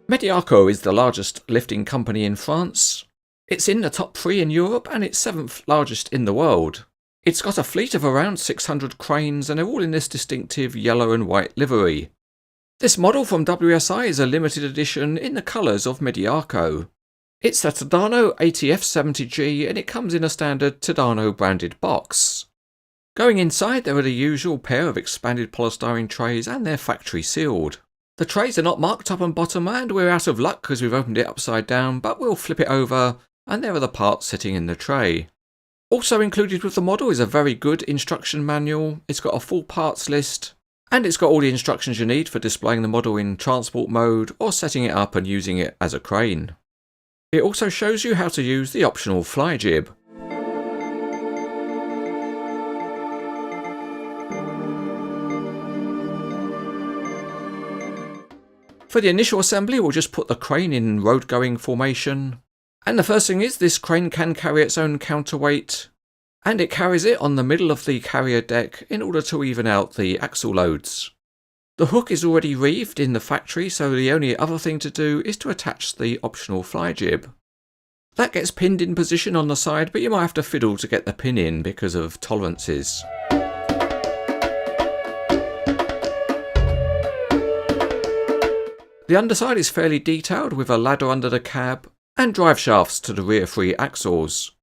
Mediaco is the largest lifting company in France. It's in the top 3 in Europe and it's 7th largest in the world. It's got a fleet of around 600 cranes and they're all in this distinctive yellow and white livery. This model from WSI is a limited edition in the colours of Mediaco. It's a Tadano ATF 70G and it comes in a standard Tadano branded box. Going inside there are the usual pair of expanded polystyrene trays and they're factory sealed. The trays are not marked top and bottom and we're out of luck because we've opened it upside down, but we'll flip it over and there are the parts sitting in the tray. Also included with the model is a very good instruction manual. It's got a full parts list and it's got all the instructions you need for displaying the model in transport mode or setting it up and using it as a crane. It also shows you how to use the optional fly jib. For the initial assembly, we'll just put the crane in road-going formation. And the first thing is this crane can carry its own counterweight, and it carries it on the middle of the carrier deck in order to even out the axle loads. The hook is already reeved in the factory, so the only other thing to do is to attach the optional fly jib. That gets pinned in position on the side, but you might have to fiddle to get the pin in because of tolerances. The underside is fairly detailed with a ladder under the cab and drive shafts to the rear 3 axles.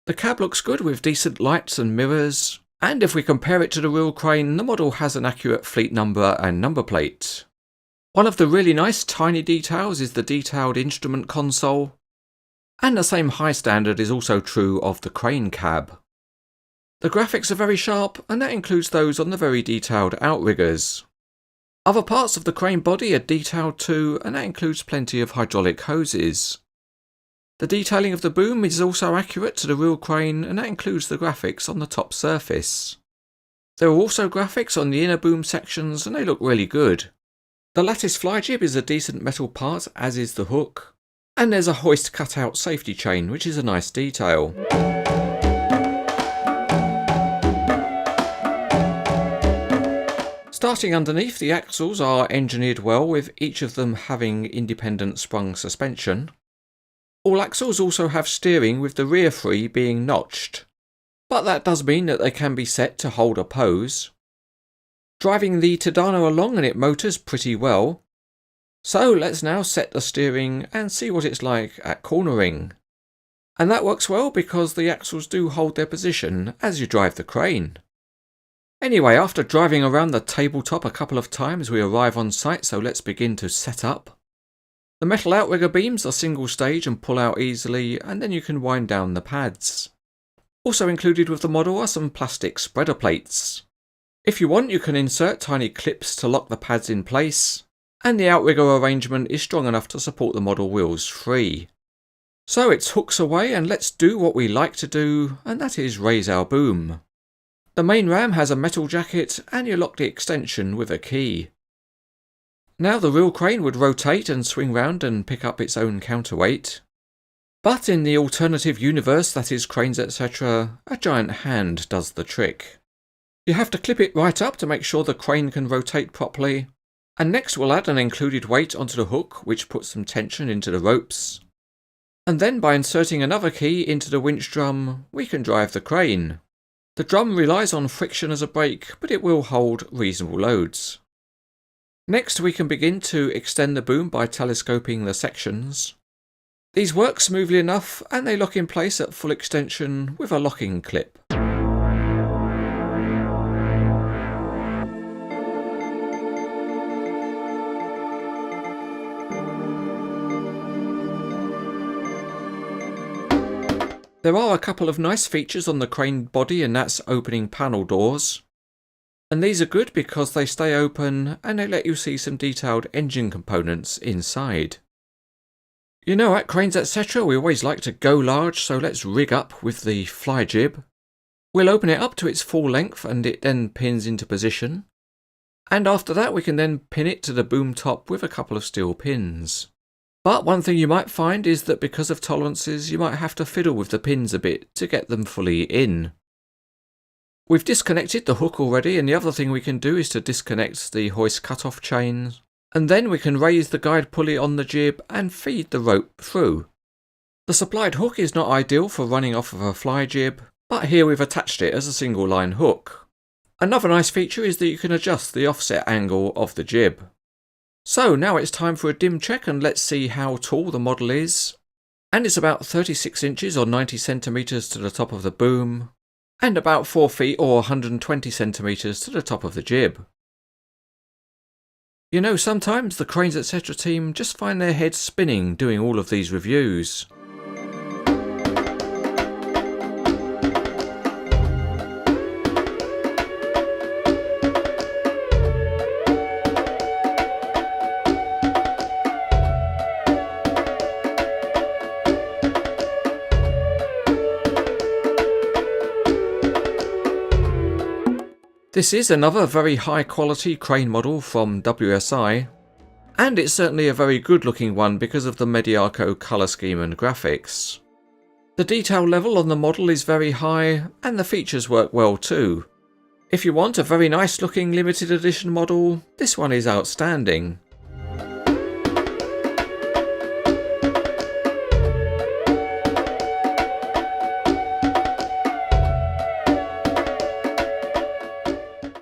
The cab looks good with decent lights and mirrors, and if we compare it to the real crane, the model has an accurate fleet number and number plate. One of the really nice tiny details is the detailed instrument console, and the same high standard is also true of the crane cab. The graphics are very sharp, and that includes those on the very detailed outriggers. Other parts of the crane body are detailed too, and that includes plenty of hydraulic hoses. The detailing of the boom is also accurate to the real crane, and that includes the graphics on the top surface. There are also graphics on the inner boom sections, and they look really good. The lattice fly jib is a decent metal part, as is the hook, and there's a hoist cutout safety chain, which is a nice detail. Starting underneath, the axles are engineered well, with each of them having independent sprung suspension. All axles also have steering, with the rear 3 being notched, but that does mean that they can be set to hold a pose. Driving the Tadano along and it motors pretty well. So let's now set the steering and see what it's like at cornering. And that works well because the axles do hold their position as you drive the crane. Anyway, after driving around the tabletop a couple of times, we arrive on site, so let's begin to set up. The metal outrigger beams are single stage and pull out easily, and then you can wind down the pads. Also included with the model are some plastic spreader plates. If you want, you can insert tiny clips to lock the pads in place, and the outrigger arrangement is strong enough to support the model wheels free. So it's hooks away, and let's do what we like to do, and that is raise our boom. The main ram has a metal jacket and you lock the extension with a key. Now the real crane would rotate and swing round and pick up its own counterweight. But in the alternative universe that is cranes etc., a giant hand does the trick. You have to clip it right up to make sure the crane can rotate properly, and next we'll add an included weight onto the hook which puts some tension into the ropes. And then by inserting another key into the winch drum, we can drive the crane. The drum relies on friction as a brake, but it will hold reasonable loads. Next we can begin to extend the boom by telescoping the sections. These work smoothly enough and they lock in place at full extension with a locking clip. There are a couple of nice features on the crane body, and that's opening panel doors. And these are good because they stay open and they let you see some detailed engine components inside. You know, at Cranes etc. we always like to go large, so let's rig up with the fly jib. We'll open it up to its full length and it then pins into position. And after that we can then pin it to the boom top with a couple of steel pins. But one thing you might find is that because of tolerances you might have to fiddle with the pins a bit to get them fully in. We've disconnected the hook already, and the other thing we can do is to disconnect the hoist cutoff chain. and then we can raise the guide pulley on the jib and feed the rope through. The supplied hook is not ideal for running off of a fly jib, but here we've attached it as a single line hook. Another nice feature is that you can adjust the offset angle of the jib. So now it's time for a dim check, and let's see how tall the model is. And it's about 36 inches or 90 centimeters to the top of the boom, and about 4 feet or 120 centimeters to the top of the jib. You know, sometimes the Cranes Etc. team just find their heads spinning doing all of these reviews. This is another very high quality crane model from WSI, and it's certainly a very good looking one because of the Mediaco colour scheme and graphics. The detail level on the model is very high, and the features work well too. If you want a very nice looking limited edition model, this one is outstanding.